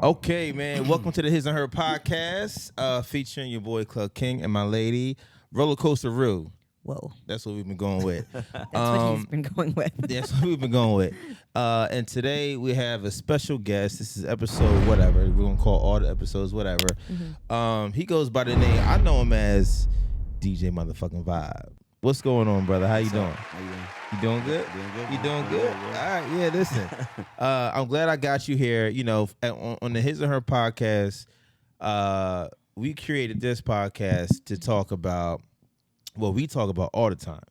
Okay, man. Welcome to the His and Her Podcast, featuring your boy Club King and my lady Roller Coaster Rue. Whoa. That's what we've been going with. That's what he's been going with. That's what we've been going with. And today we have a special guest. This is episode whatever. We're gonna call all the episodes whatever. He goes by the name. I know him as DJ Motherfucking Vibe. What's going on, brother? How you doing? How you doing? You doing good? Doing good. You doing good? All right, yeah. Listen, I'm glad I got you here. You know, on the His and Her Podcast, we created this podcast to talk about what we talk about all the time,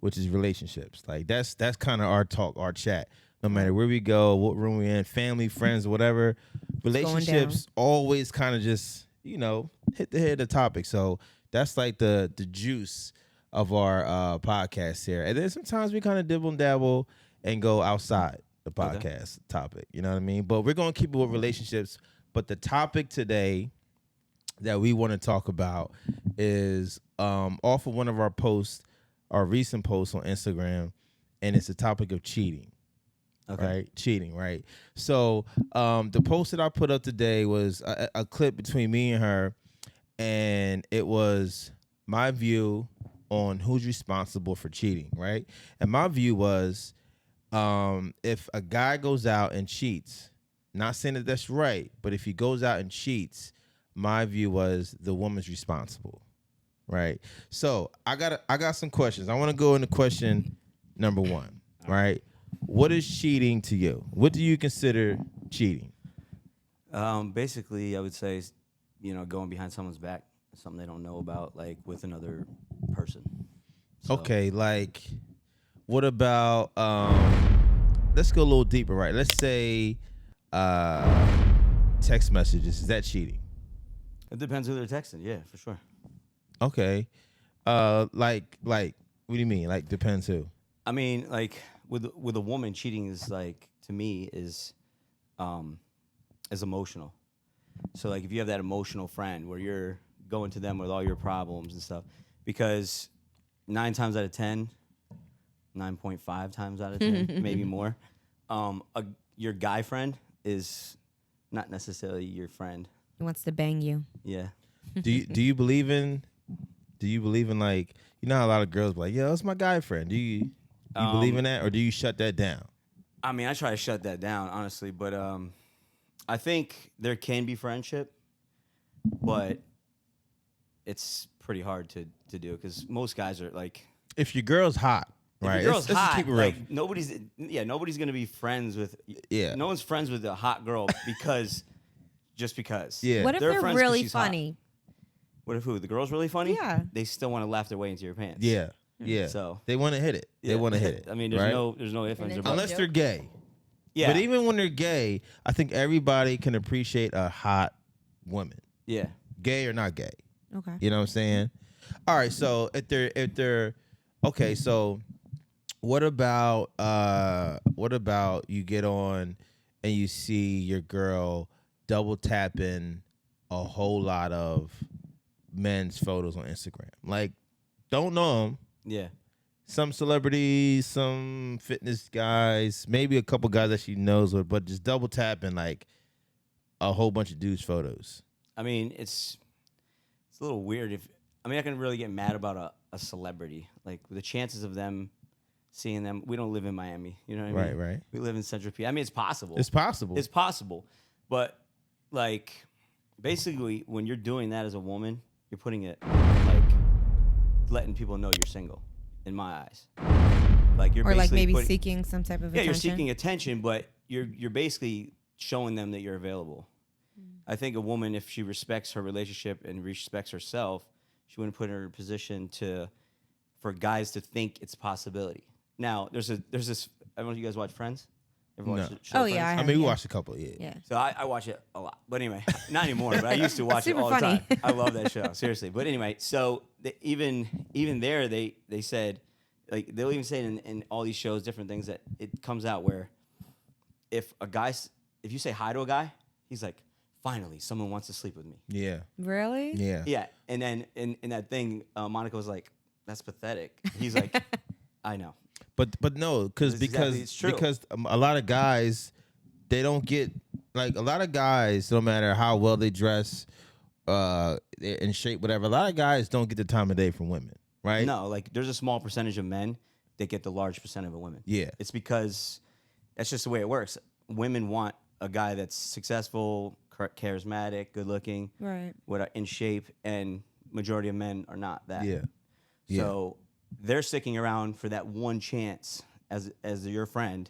which is relationships. Like that's kind of our talk, our chat. No matter where we go, what room we're in, family, friends, whatever, relationships always kind of just hit the head of the topic. So that's like the juice of our podcast here. And then sometimes we kind of dibble and dabble and go outside the podcast topic. You know what I mean? But we're going to keep it with relationships. But the topic today that we want to talk about is off of one of our posts, our recent posts on Instagram, and it's the topic of cheating. Okay. Right? Cheating, right? So the post that I put up today was a clip between me and her, and it was my view on who's responsible for cheating, right? And my view was if a guy goes out and cheats, not saying that that's right, but if he goes out and cheats, my view was the woman's responsible, right? So I got some questions. I want to go into question number one, right? What is cheating to you? What do you consider cheating? Basically, I would say, going behind someone's back, something they don't know about, like with another person. So. Okay, like what about let's go a little deeper, right? Let's say text messages. Is that cheating? It depends who they're texting. Yeah, for sure. Okay. Like what do you mean? Like depends who? I mean, like with a woman, cheating is like, to me, is emotional. So like if you have that emotional friend where you're going to them with all your problems and stuff, because 9 times out of 10, 9.5 times out of 10, maybe more, your guy friend is not necessarily your friend. He wants to bang you. Yeah. Do you believe in like, you know how a lot of girls be like, yo, it's my guy friend. Do you believe in that, or do you shut that down? I mean, I try to shut that down, honestly, but I think there can be friendship, but it's pretty hard to do because most guys are like, if your girl's hot, right? If your girl's hot, keep it real. like nobody's gonna be friends with. Yeah. No one's friends with a hot girl just because. Yeah. What if they're really funny? What if the girl's really funny? Yeah. They still want to laugh their way into your pants. Yeah. Yeah. So they want to hit it. They want to hit it. I mean, there's no ifs, ands, or buts. Unless they're gay. Yeah. But even when they're gay, I think everybody can appreciate a hot woman. Yeah. Gay or not gay. Okay. You know what I'm saying? All right, so if they're okay, so what about you get on and you see your girl double tapping a whole lot of men's photos on Instagram? Like, don't know them. Yeah. Some celebrities, some fitness guys, maybe a couple guys that she knows, but just double tapping like a whole bunch of dudes' photos. I mean, it's a little weird. I can really get mad about a celebrity. Like the chances of them seeing them. We don't live in Miami. You know what I mean? Right. We live in Central PA. I mean, it's possible. It's possible. It's possible. But like, basically, when you're doing that as a woman, you're putting it like letting people know you're single. In my eyes, like you're or like maybe putting, seeking some type of attention. you're seeking attention, but you're basically showing them that you're available. I think a woman, if she respects her relationship and respects herself, she wouldn't put her in a position for guys to think it's a possibility. Now, there's this. I don't know if you guys watch Friends. Ever watch the show Friends? Yeah. I mean, we watched a couple. Yeah. So I watch it a lot, but anyway, not anymore. But I used to watch it all the time. I love that show, seriously. But anyway, so even there, they said, like, they'll even say in all these shows, different things, that it comes out where if you say hi to a guy, he's like, finally, someone wants to sleep with me. Yeah. Really? Yeah. Yeah, and then in that thing, Monica was like, that's pathetic. He's like, I know. But no, because It's true. a lot of guys they don't get like a lot of guys, no matter how well they dress, in shape, whatever. A lot of guys don't get the time of day from women, right? No, like there's a small percentage of men that get the large percentage of women. Yeah. It's because that's just the way it works. Women want a guy that's successful, charismatic, good looking, Right. in shape, and majority of men are not that. Yeah. So they're sticking around for that one chance as your friend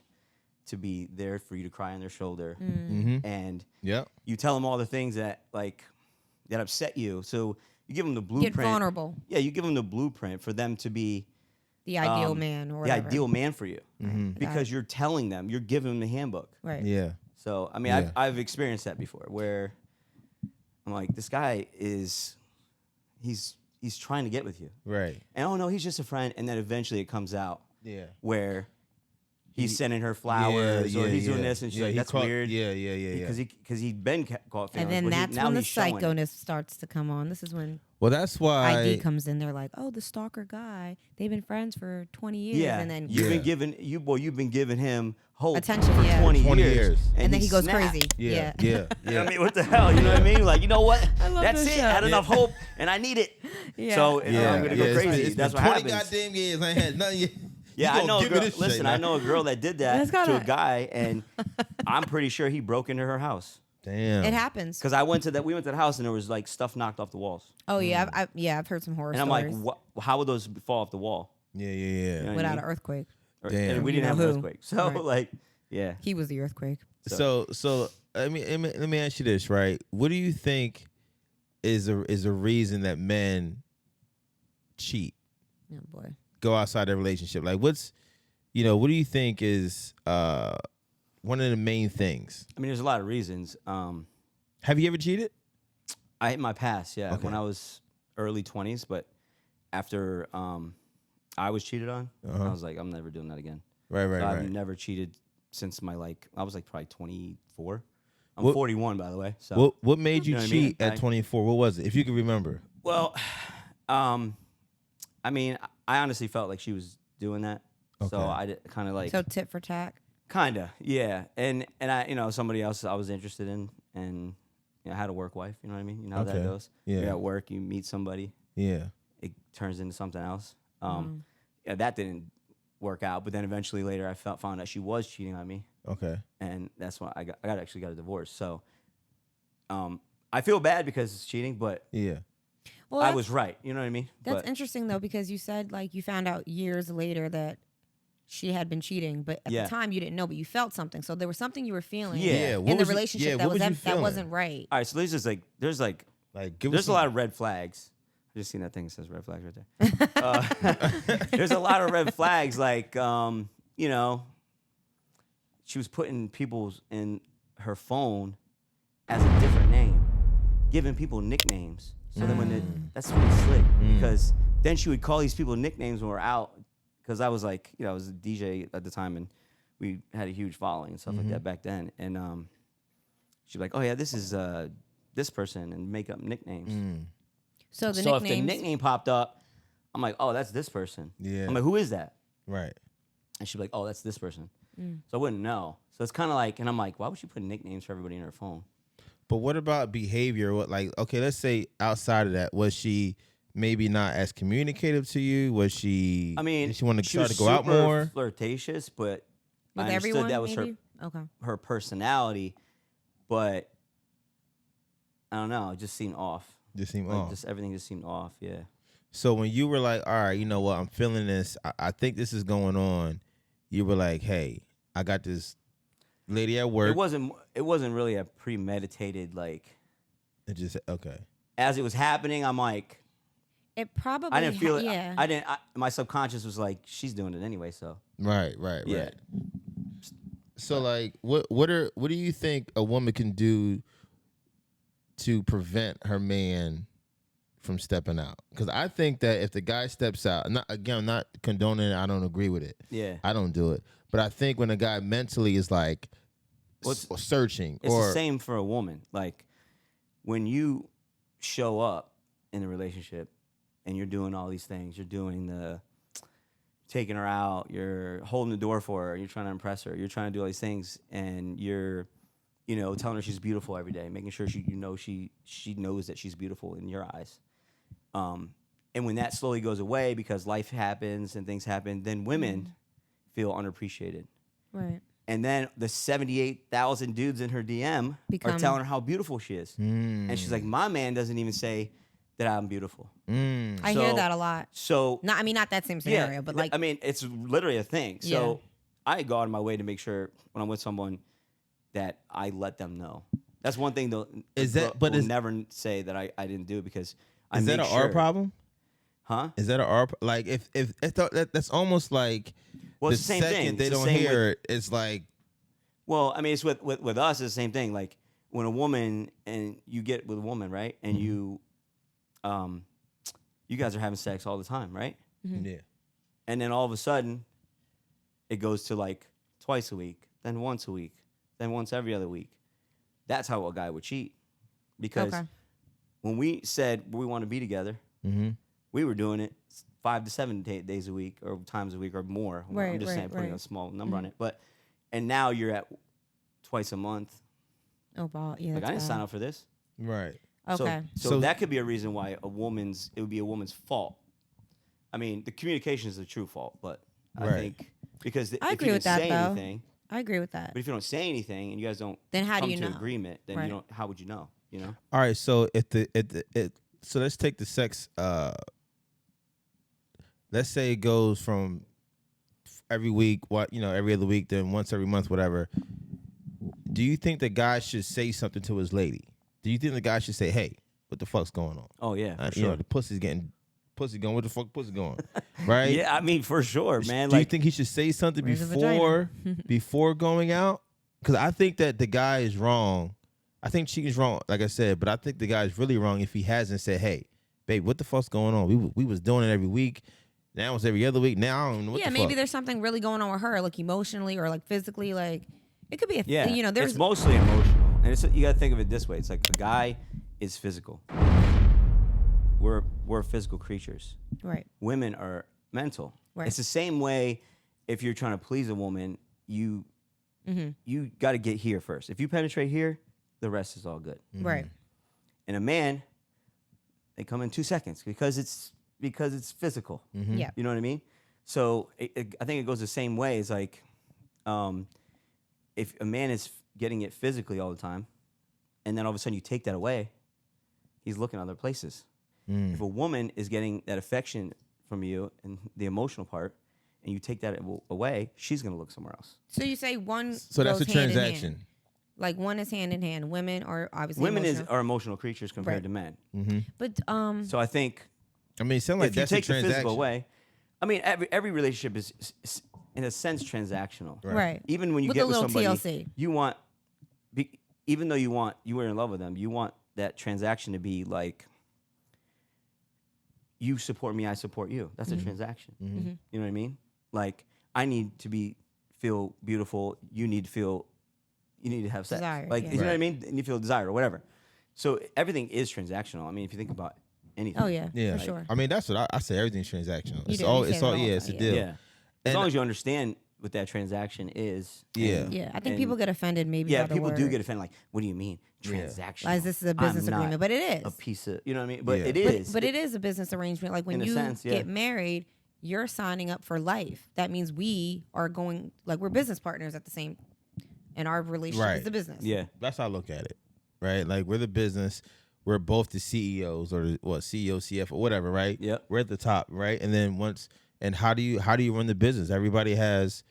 to be there for you to cry on their shoulder. Mm-hmm. And Yep. you tell them all the things that upset you. So you give them the blueprint. Get vulnerable. Yeah, you give them the blueprint for them to be The ideal man or the whatever. ideal man for you. Mm-hmm. Because you're telling them, you're giving them the handbook. Right. Yeah. So, I mean, Yeah. I've experienced that before where I'm like, this guy he's trying to get with you. Right. And oh no, he's just a friend. And then eventually it comes out Yeah. where he's sending her flowers or he's doing this and she's like, that's weird. Yeah. Because he'd been caught feelings. And then but that's now when the he's showing it. psychoness starts to come on. This is when Well, that's why. ID comes in. They're like, oh, the stalker guy. They've been friends for 20 years. Yeah, And then you've Yeah. been giving him hope Attention, for yeah. 20 20 years. years. and then he goes snapped. crazy. Yeah. I mean, what the hell? You know what I mean? Like, you know what? I love That's this it. show. I had enough hope, and I need it. Yeah. So Yeah. I'm gonna Yeah, go crazy. It's That's been what 20 happens. goddamn years. I ain't had nothing yet. Yeah, You I gonna know a give me girl. this shit, Listen, I man. know a girl that did that That's to a gotta- guy, and I'm pretty sure he broke into her house. Damn. It happens. Because we went to the house, and there was like stuff knocked off the walls. Oh, yeah. I've heard some horror And I'm stories. like, how would those fall off the wall? Yeah. You know what I Without mean? an earthquake. Damn. And we You didn't have know an who. earthquake. So, Right. like, yeah. He was the earthquake. So let me ask you this, right? What do you think is a reason that men cheat, Oh, boy. go outside their relationship? Like, what do you think is one of the main things? I mean, there's a lot of reasons. Have you ever cheated? I hit my past, yeah, Okay. when I was early 20s, but after I was cheated on, Uh-huh. I was like, I'm never doing that again. Right. So I've never cheated since I was like probably 24. I'm What- 41, by the way. So, What made you You know what I mean? cheat at 24? What was it? If you can remember. well, I mean, I honestly felt like she was doing that. So Okay. I did kind of like, So tit for tat. kinda, yeah. And I, somebody else I was interested in, and I had a work wife. You know what I mean? You know how Okay. that goes. Yeah. You're at work, you meet somebody, Yeah. it turns into something else. Yeah, that didn't work out. But then eventually later, I found out she was cheating on me, Okay. and that's when I actually got a divorce. So, I feel bad because it's cheating, but Yeah. Well, I that's- was right. You know what I mean? That's But interesting though, because you said like you found out years later that she had been cheating, but at Yeah. the time you didn't know, but you felt something. So there was something you were feeling Yeah. What in the was you- relationship yeah, that what was was you that feeling? wasn't right. all right, so there's Like, give us there's a some- lot of red flags. I just seen that thing that says red flags right there. There's a lot of red flags, like she was putting people in her phone as a different name, giving people nicknames. So then that's really slick, because then she would call these people nicknames when we're out. Because I was like, I was a DJ at the time, and we had a huge following and stuff like that back then. And she'd be like, "Oh yeah, this is this person," and make up nicknames. So the So if the nicknames. nickname popped up, I'm like, "Oh, that's this person." Yeah. I'm like, "Who is that?" Right. And she'd be like, "Oh, that's this person." So I wouldn't know. So it's kind of like, and I'm like, "Why would she put nicknames for everybody in her phone?" But what about behavior? What, like, okay, let's say outside of that, was she maybe not as communicative to you? Was she? I mean, did she want to she start was to go out super more? flirtatious, but with I understood everyone, that was maybe? Okay. her personality. But I don't know, it just seemed off. Just seemed Like, off. just everything just seemed off. Yeah. So when you were like, all right, you know what, I'm feeling this. I think this is going on. You were like, hey, I got this lady at work. It wasn't really a premeditated, like, It just okay. as it was happening, I'm like, It probably. I didn't feel it. Yeah. I didn't. My subconscious was like, she's doing it anyway. So Right. Yeah. So like, what do you think a woman can do to prevent her man from stepping out? Because I think that if the guy steps out, I'm not condoning it. I don't agree with it. yeah, I don't do it. But I think when a guy mentally is like Well, searching, it's or the same for a woman. Like when you show up in a relationship and you're doing all these things, you're taking her out, you're holding the door for her, you're trying to impress her, you're trying to do all these things, and you're, telling her she's beautiful every day, making sure she knows that she's beautiful in your eyes. And when that slowly goes away because life happens and things happen, then women feel unappreciated. Right. And then the 78,000 dudes in her DM are telling her how beautiful she is. And she's like, my man doesn't even say that I'm beautiful. I hear that a lot. So, not that same scenario, but like, it's literally a thing. So I go out of my way to make sure when I'm with someone that I let them know. That's one thing though. Will never say that I didn't do it because I is make that an sure. R problem? Huh? Is that an R? Like if that's almost like well, the it's the same second thing. they don't hear it, it's like. Well, I mean, it's with us. It's the same thing. Like when a woman and you get with a woman, right? And you guys are having sex all the time, right? Mm-hmm. Yeah. And then all of a sudden, it goes to like twice a week, then once a week, then once every other week. That's how a guy would cheat. Because when we said we want to be together, we were doing it 5 to 7 days a week or times a week or more. I'm just saying, putting a small number on it. And now you're at twice a month. Oh, wow. Yeah, like, I didn't sign up for this. Right. Okay. So that could be a reason why it would be a woman's fault. I mean, the communication is the true fault, but I think because I if agree you with don't that, say though. anything, I agree with that. but if you don't say anything and you guys don't then how come do you to know? agreement, then Right. you don't. How would you know? You know. All right. So so let's take the sex. Let's say it goes from every week, every other week, then once every month, whatever. Do you think the guy should say something to his lady? Do you think the guy should say, "Hey, what the fuck's going on?" Oh yeah, for sure. The pussy going. What the fuck, pussy going? Right? Yeah, I mean for sure, man. Do you think he should say something before going out? Because I think that the guy is wrong. I think cheating's wrong, like I said, but I think the guy's really wrong if he hasn't said, "Hey, babe, what the fuck's going on? We was doing it every week. Now it's every other week. Now I don't know what the fuck." Maybe there's something really going on with her, like emotionally or like physically. Like it could be there's it's mostly emotional, and you got to think of it this way: it's like the guy is physical. We're physical creatures. Right. Women are mental. Right. It's the same way. If you're trying to please a woman, you got to get here first. If you penetrate here, the rest is all good. Right. And a man, they come in 2 seconds because it's physical. Yeah. You know what I mean? So I think it goes the same way. It's like, if a man is getting it physically all the time, and then all of a sudden you take that away, he's looking other places. If a woman is getting that affection from you and the emotional part, and you take that away, she's gonna look somewhere else. So you say one. So that's a goes hand in hand. transaction. Like one is hand in hand. Women are obviously are emotional creatures compared to men. But So I think I mean, it sounds like if you that's take a the transaction. physical away, I mean every relationship is in a sense transactional. right. Even when you With get a with little somebody, TLC. you want, even though you were in love with them, you want that transaction to be like, you support me, I support you. That's a transaction. You know what I mean? Like I need to feel beautiful. You need to have sex. Desire, like yeah. you know what I mean? And you feel desire or whatever. So everything is transactional. I mean, if you think about anything. Oh yeah, Yeah, for sure. I mean, that's what I say. Everything's transactional. You It's do, all. you say It's that all. all the Yeah, time, it's a yeah. deal. Yeah. As And- long as you understand what that transaction is. Yeah. Yeah, I think and- people get offended maybe. Yeah, by the people do word. get offended. Like, what do you mean transactional? As this is a business I'm not agreement, but it is. a piece of, you know what I mean? But Yeah. it is. But it is a business arrangement. Like when In a you sense, yeah. get married, you're signing up for life. That means we are going, like we're business partners at the same, and our relationship Right. is the business. Yeah. That's how I look at it, right? Like we're the business, we're both the CEOs or CEO, CFO, whatever, right? Yep. We're at the top, right? And then how do you run the business? Everybody has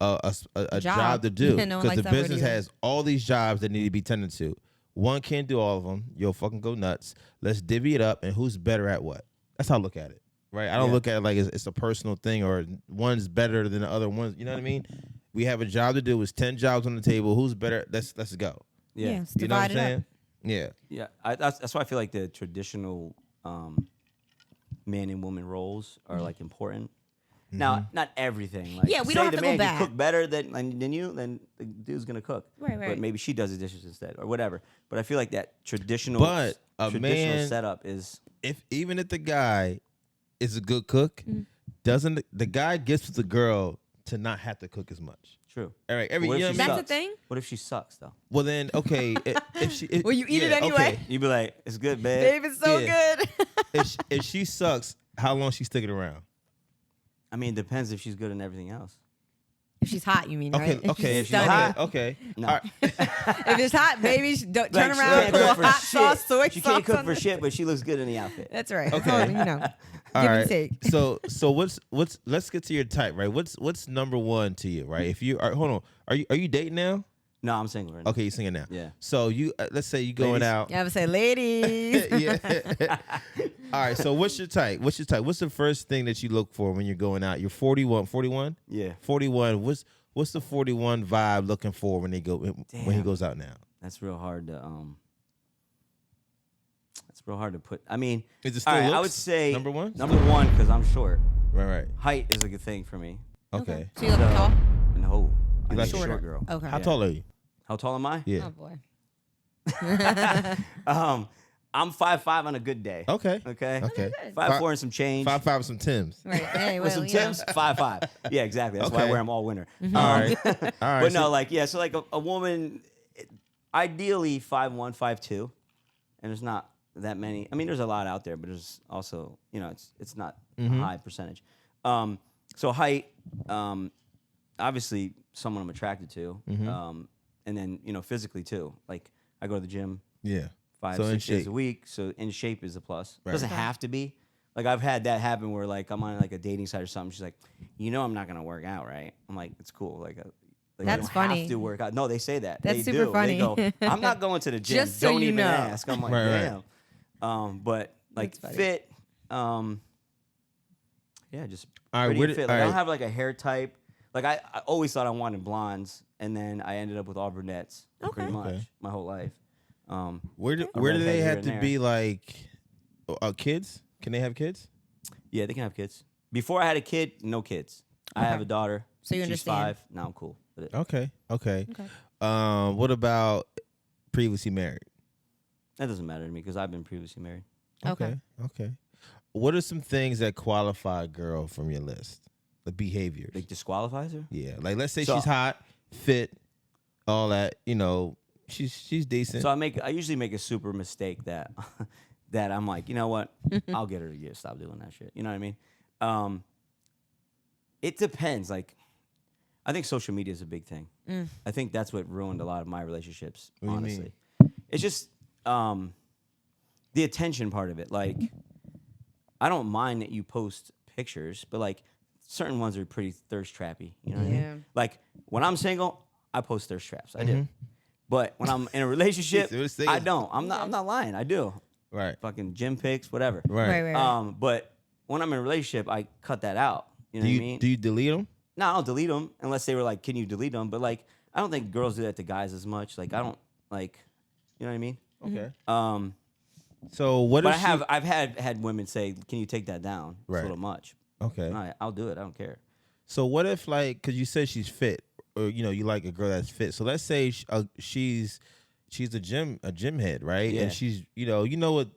a job to do Yeah, no one because likes the that word business either. has all these jobs that need to be tended to. One can't do all of them. You'll fucking go nuts. Let's divvy it up, and who's better at what? That's how I look at it, right? I don't Yeah. look at it like it's a personal thing or one's better than the other ones. You know what I mean? We have a job to do. It's 10 jobs on the table. Who's better? Let's go. Yeah, Yeah. it's You know what I'm divided saying? up. Yeah. Yeah. That's why I feel like the traditional man and woman roles are like important. Now, not everything. Like, Yeah, we say don't have the to go man back. can cook better than you, then the dude's gonna cook. Right. But maybe she does the dishes instead, or whatever. But I feel like that traditional But a man- setup is Even if the guy is a good cook, doesn't the guy gets with the girl to not have to cook as much. True. All right. What if she That's sucks? the thing. What if she sucks though? Well then, okay. If she, Well, you eat it anyway. You'd be like, it's good, babe. Babe, it's so Yeah. good. If she sucks, how long she sticking around? I mean, it depends if she's good in everything else. If she's hot, you mean, right? Okay. If If she's stunning. hot, okay. No. All right. If it's hot, baby, don't Like, turn she around, can't put a cook little for hot sauce, shit. soy She sauce can't cook on for it. shit, but she looks good in the outfit. That's right. Okay. You know, All give right. and take. So what's let's get to your type, right? What's number one to you, right? If you are hold on, are you dating now? No, I'm single right now. Okay, you're singing now. Yeah. So you let's say you going Ladies. out. Yeah, I would say, ladies. Yeah. All right. So what's your type? What's the first thing that you look for when you're going out? You're 41. 41. Yeah. 41. What's the 41 vibe looking for when he Damn. goes out now? That's real hard to put. I mean, Is it still all right, I looks? would say Number one? Number one, because I'm short. Right. Height is a good thing for me. Okay. So you look tall? No, I You like need a shorter? short girl. Okay. How tall are you? How tall am I? Yeah. Oh, boy. I'm 5'5" on a good day. Okay. Okay. Okay. 5'4" and some change. 5'5" some Tims. Right. Hey, With well, some you know. Tims, 5'5". Yeah, exactly. That's why I Okay. wear them all winter. All right. All right. But no, so- like, yeah, so like a woman, ideally 5'1", 5'2", and there's not that many. I mean, there's a lot out there, but there's also, it's not a high percentage. So height, obviously someone I'm attracted to, and then, physically too. Like, I go to the gym yeah. 5, So in 6 days shape. a week, so in shape is a plus. Right. Doesn't have to be. Like, I've had that happen where, like, I'm on, like, a dating site or something. She's like, I'm not going to work out, right? I'm like, it's cool. Like That's you don't funny. have to work out. No, they say that. That's they super do. funny. They go, I'm not going to the gym. Just so don't you even know. ask. I'm like, Right. damn. But, like, That's funny. fit, yeah, just All right, pretty where fit. did- Like, all I don't right. have, like, a hair type. Like, I always thought I wanted blondes, and then I ended up with all brunettes pretty much Okay. my whole life. Where do redhead they here have and to there. be like kids? Can they have kids? Yeah, they can have kids. Before I had a kid, no kids. I have a daughter. So you She's understand. 5. Now I'm cool with it. Okay. Okay. What about previously married? That doesn't matter to me because I've been previously married. Okay. Okay. What are some things that qualify a girl from your list? The behaviors. Like disqualifies her? Yeah. Like let's say So- she's hot, fit, all that, she's decent. So I usually make a super mistake that that I'm like, you know what? I'll get her to stop doing that shit. You know what I mean? It depends. Like, I think social media is a big thing. I think that's what ruined a lot of my relationships, What do you honestly. It's just the attention part of it. Like, I don't mind that you post pictures, but like certain ones are pretty thirst trappy. You know what I Yeah. mean? Like when I'm single, I post thirst traps. I do. But when I'm in a relationship, See what it says? I don't. I'm not lying. I do. right. Fucking gym pics, whatever. Right. Right. But when I'm in a relationship, I cut that out. You know Do what you I mean? do you delete them? No, I don't delete them unless they were like, "Can you delete them?" But like, I don't think girls do that to guys as much. Like, I don't like, you know what I mean? Okay. So what But if I've had women say, "Can you take that down? It's Right. a little much." Okay. All right, I'll do it. I don't care. So what if like, cause you said she's fit, or you like a girl that's fit. So let's say she's a gym head, right? Yeah. And she's you know what?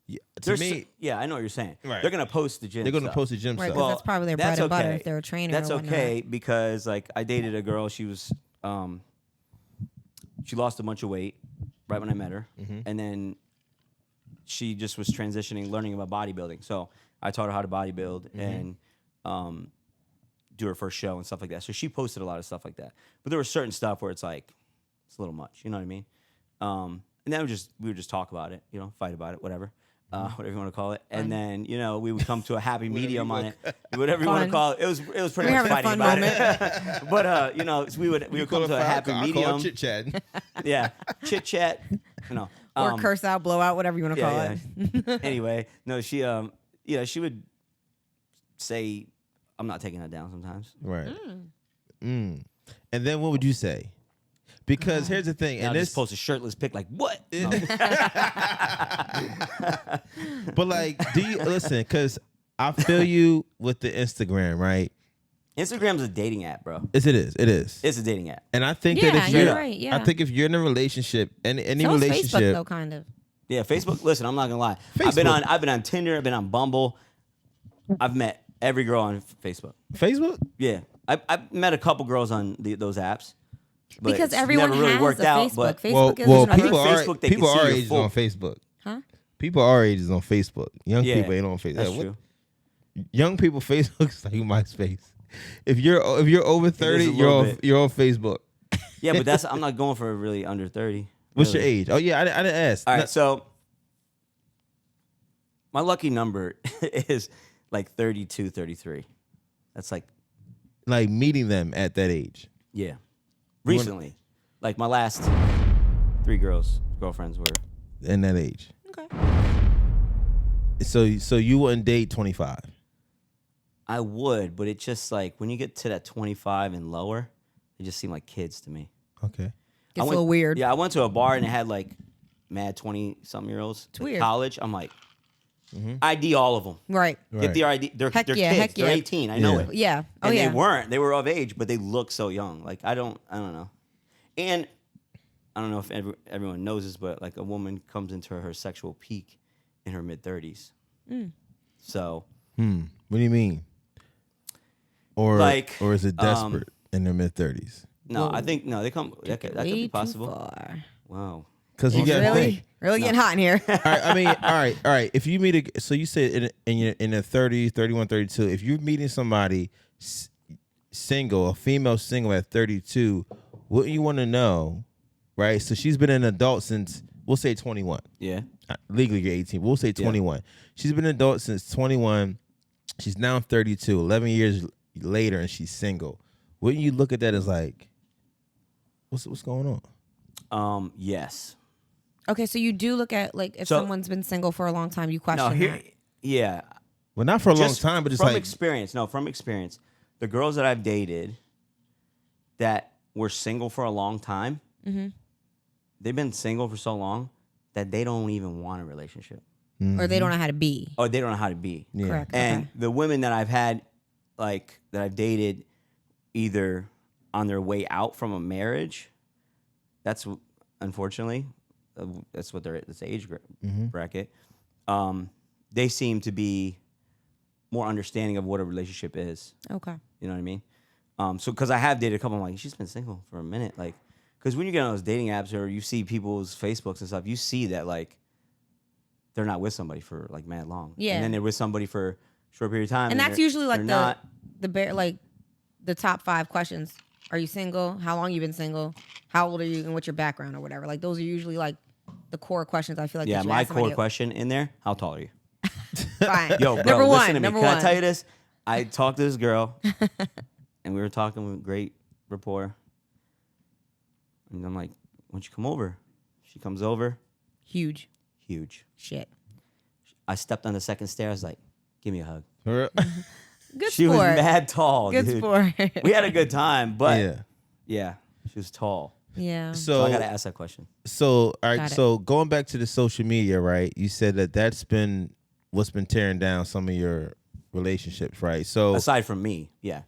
To There's me, yeah, I know what you're saying. Right. They're gonna post the gym. they're gonna stuff. post the gym Right, stuff. because that's probably their bread that's and butter okay. if they're a trainer. That's or whatnot. okay because like I dated a girl. She was she lost a bunch of weight right when I met her, and then she just was transitioning, learning about bodybuilding. So I taught her how to bodybuild and do her first show and stuff like that. So she posted a lot of stuff like that. But there was certain stuff where it's like it's a little much. You know what I mean? And then we would just talk about it, fight about it, whatever. Whatever you want to call it, and then we would come to a happy medium on it, whatever you want to Fun. call it. It was pretty We're much having a fighting fun about it, but so we would come to a happy medium, chit chatting. yeah, chit chat, Or curse out, blow out, whatever you want to call it. Anyway, no, she she would say, "I'm not taking that down." Sometimes, Right. And then what would you say? Because here's the thing, and and I this just post a shirtless pic, like what? No. but like, do you listen? Because I feel you with the Instagram, right? Instagram's a dating app, bro. Yes, it is. It is. It's a dating app. And I think Yeah, that if you're you're, right, yeah. I think if you're in a relationship, any So is relationship, Facebook though, kind of. Yeah, Facebook. Listen, I'm not gonna lie. Facebook. I've been on Tinder. I've been on Bumble. I've met Every girl on Facebook. Facebook? Yeah, I met a couple girls on those apps. But Because it's everyone never really has worked a out. Facebook. But Facebook is well, another people thing. are Facebook, they people can see our your age is full- on Facebook. Huh? People our age is on Facebook. Young Yeah, people ain't on Facebook. that's What- true. Young people, Facebook's like MySpace. If you're over 30, a you're little on bit. you're on Facebook. Yeah, but I'm not going for really under 30. What's really. your age? Oh yeah, I didn't ask. All No- right, so my lucky number is like 32, 33. That's like, like meeting them at that age. yeah. Recently. Like my last 3 girlfriends were. In that age. Okay. So you wouldn't date 25. I would, but it just like when you get to that 25 and lower, they just seem like kids to me. Okay. Gets a little weird. Yeah, I went to a bar and it had like mad 20-something-year-olds. It's weird. College. I'm like, ID all of them. Right. Get the ID. They're Heck kids. yeah, heck They're yeah. 18. I know Yeah. it. Yeah. Oh, And yeah. they weren't. They were of age, but they look so young. Like I don't know. And I don't know if everyone knows this, but like a woman comes into her sexual peak in her mid-30s. So What do you mean? Or is it desperate in their mid-30s? no, Whoa. I think no. They come. That could Way be too possible. far. Wow. Because you got to think. Really getting hot in here. All right, I mean, all right. If you meet so you said in your 30s, 31, 32. If you're meeting somebody single, a female single at 32, wouldn't you want to know, right? So she's been an adult since we'll say 21. Yeah. Legally, you're 18. We'll say 21. She's been an adult since 21. She's now 32. 11 years later, and she's single. Wouldn't you look at that as like, what's going on? Yes. Okay, so you do look at like if So- someone's been single for a long time, you question No. Here. that. Yeah. Well, not for a long Just time, but just from like experience. No, from experience, the girls that I've dated that were single for a long time, they've been single for so long that they don't even want a relationship, Or they don't know how to be. or they don't know how to be. Yeah. Correct. And okay. the women that I've had, like that I've dated, either on their way out from a marriage, that's unfortunately that's what they're at this age bracket. They seem to be more understanding of what a relationship is. Okay. You know what I mean? So because I have dated a couple, I'm like, she's been single for a minute, like, because when you get on those dating apps or you see people's Facebooks and stuff, you see that like they're not with somebody for like mad long, Yeah. and then they're with somebody for a short period of time, And that's they're- usually like they're the top 5 questions. Are you single? How long you been single? How old are you? And what's your background or whatever? Like those are usually like the core questions. I feel like yeah. that you My ask somebody core question in there: how tall are you? Fine. Yo, bro, number listen one. to me. Number Can one. I tell you this? I talked to this girl, and we were talking with great rapport. And I'm like, "Why don't you come over?" She comes over. Huge. Huge. Shit. I stepped on the second stair. I was like, "Give me a hug." Good She was sport. mad tall, Good dude. sport. We had a good time, but Yeah. yeah, she was tall. Yeah. So I So gotta ask that question. all right. Got it. So going back to the social media, right? You said that's been what's been tearing down some of your relationships, right? So Aside from me, yeah.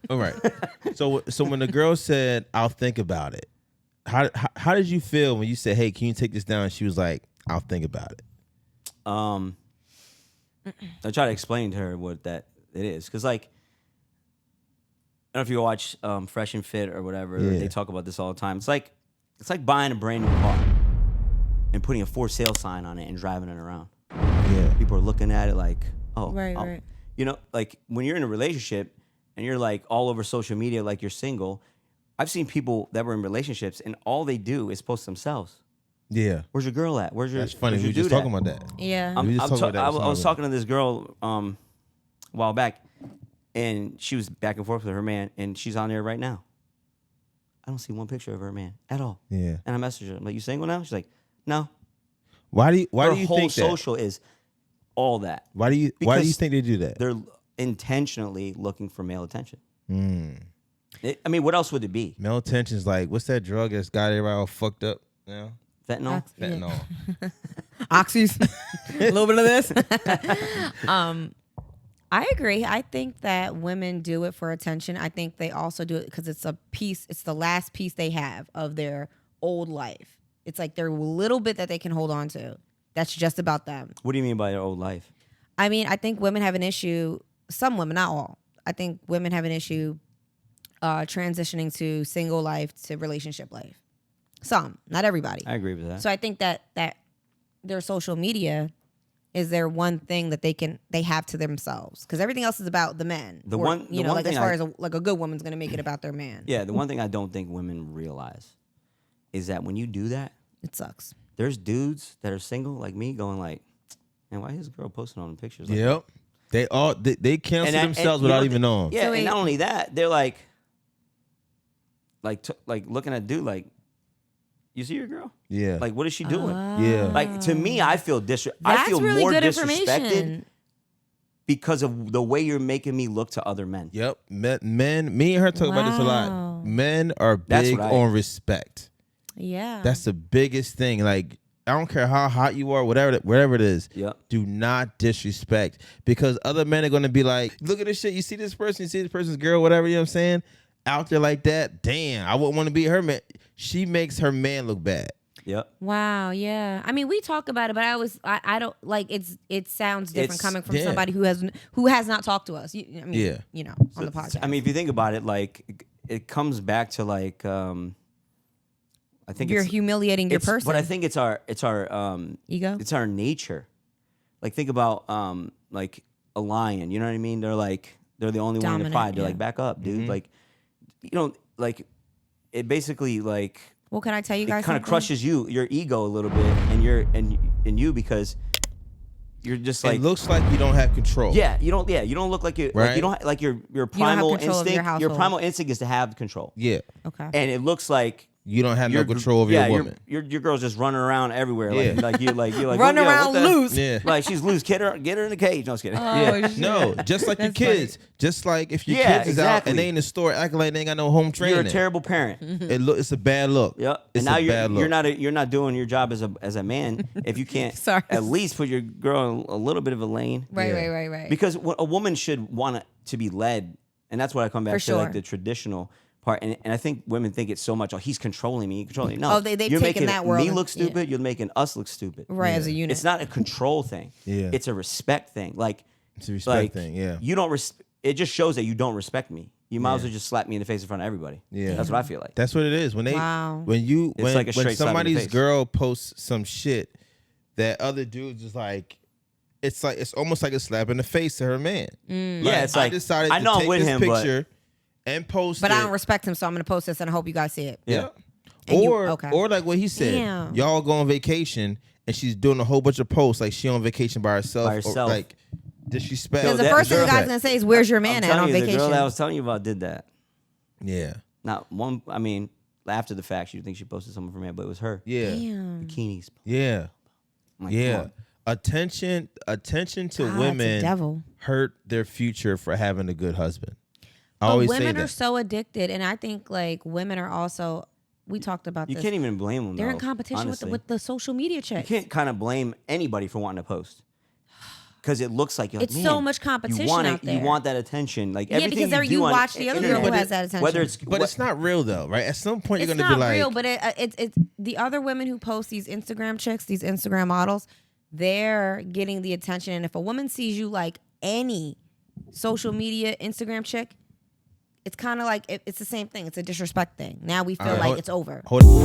all right. So when the girl said, "I'll think about it," how did you feel when you said, "Hey, can you take this down?" And she was like, "I'll think about it." I try to explain to her what that it is, because like, I don't know if you watch Fresh and Fit or whatever. Yeah. They talk about this all the time. It's like buying a brand new car and putting a for sale sign on it and driving it around. Yeah. People are looking at it like, oh, Right, oh. right. You know, like when you're in a relationship and you're like all over social media like you're single. I've seen people that were in relationships and all they do is post themselves. Yeah. Where's your girl at? Where's your? That's funny. where's We your were just dude talking at? about that. Yeah. We just talked about that I some was ago. talking to this girl a while back, and she was back and forth with her man, and she's on there right now. I don't see one picture of her man at all. Yeah. And I messaged her. I'm like, "You single now?" She's like, "No." Why do you Her think whole that? social is all that. Why do you Because think they do that? They're intentionally looking for male attention. Mm. I mean, what else would it be? Male attention is like, what's that drug that's got everybody all fucked up now? Fentanyl? Yeah. Fentanyl. Oxys. A little bit of this. I agree. I think that women do it for attention. I think they also do it because it's the last piece they have of their old life. It's like their little bit that they can hold on to. That's just about them. What do you mean by your old life? I mean, I think women have an issue some women, not all. I think women have an issue transitioning to single life to relationship life. Some, not everybody. I agree with that. So I think that their social media is their one thing that they have to themselves, because everything else is about the men. Like as far as a good woman's gonna make it about their man. Yeah, the one thing I don't think women realize is that when you do that, it sucks. There's dudes that are single like me going like, man, why is this girl posting on pictures? Like yep. They cancel themselves without even knowing. Yeah, and not only that, they're like looking at dude like, you see your girl? Yeah. Like, what is she doing? Yeah. Like, to me, I feel really more good disrespected because of the way you're making me look to other men. Yep. Men, me and her talk about this a lot. Men are big on respect. Yeah. That's the biggest thing. Like, I don't care how hot you are, whatever it is. Yep. Do not disrespect, because other men are going to be like, look at this shit. You see this person, you see this person's girl, whatever, you know what I'm saying? Out there like that. Damn, I wouldn't want to be her man. She makes her man look bad. Yep. Wow. Yeah. I mean, we talk about it, but I don't like it sounds different coming from somebody who has not talked to us. On the podcast. I mean, if you think about it, like it comes back to like I think you're humiliating your person. But I think it's our ego. It's our nature. Like, think about like a lion. You know what I mean? They're the only one in the fight. They're like, back up, dude. Like, like it basically like. Well, can I tell you guys? It kind of crushes your ego a little bit, and you because you're just like, it looks like you don't have control. Yeah, you don't look like you. Right? Like you don't like your primal instinct. Your primal instinct is to have control. Yeah. Okay. And it looks like you don't have no control over your woman. Your girl's just running around everywhere. Yeah. Like you're like running around loose. Yeah. Like she's loose. Get her in the cage. No, I'm just kidding. Yeah. No, just like your kids. Funny. Just like if your kids is out and they in the store acting like they ain't got no home training. You're a terrible parent. It's a bad look. Yep. It's and now you're not doing your job as a man if you can't at least put your girl in a little bit of a lane. Right. Because a woman should want to be led, and that's what I come back to, like the traditional part. And I think women think it's so much, he's controlling me. No. They've you're taken making that world. Me look stupid. You're making us look stupid. Right, as a unit. It's not a control thing. Yeah. It's a respect thing. Like, it's a respect thing, yeah. You don't it just shows that you don't respect me. You might as well just slap me in the face in front of everybody. Yeah. That's what I feel like. That's what it is. When when somebody's girl posts some shit that other dudes is like, it's almost like a slap in the face to her man. Yeah, it's like, I decided to take this picture and post but I don't respect him, so I'm going to post this and I hope you guys see it. Yeah. Or like what he said, y'all go on vacation and she's doing a whole bunch of posts like she on vacation by herself. Or like disrespect. Because the first thing the guy's going to say is, where's your man at on vacation? The girl that I was telling you about did that. Yeah. Not one, I mean, after the fact, you think she posted something for me, but it was her. Yeah. Damn. Bikinis. Yeah. Like, yeah. Attention to women hurt their future for having a good husband. I always say that. Women are so addicted, and I think like women are also. We talked about this. You can't even blame them. They're in competition with the social media checks. You can't kind of blame anybody for wanting to post. Because it looks like you're it's so much competition out there. You want that attention, like everything. Yeah, because you watch the other girl who has that attention. But it's not real though, right? At some point, you're going to be like, it's not real. But it's the other women who post these Instagram chicks, these Instagram models. They're getting the attention, and if a woman sees you like any social media Instagram chick, it's kind of like it's the same thing. It's a disrespect thing. Now we feel like it's over. Hold on.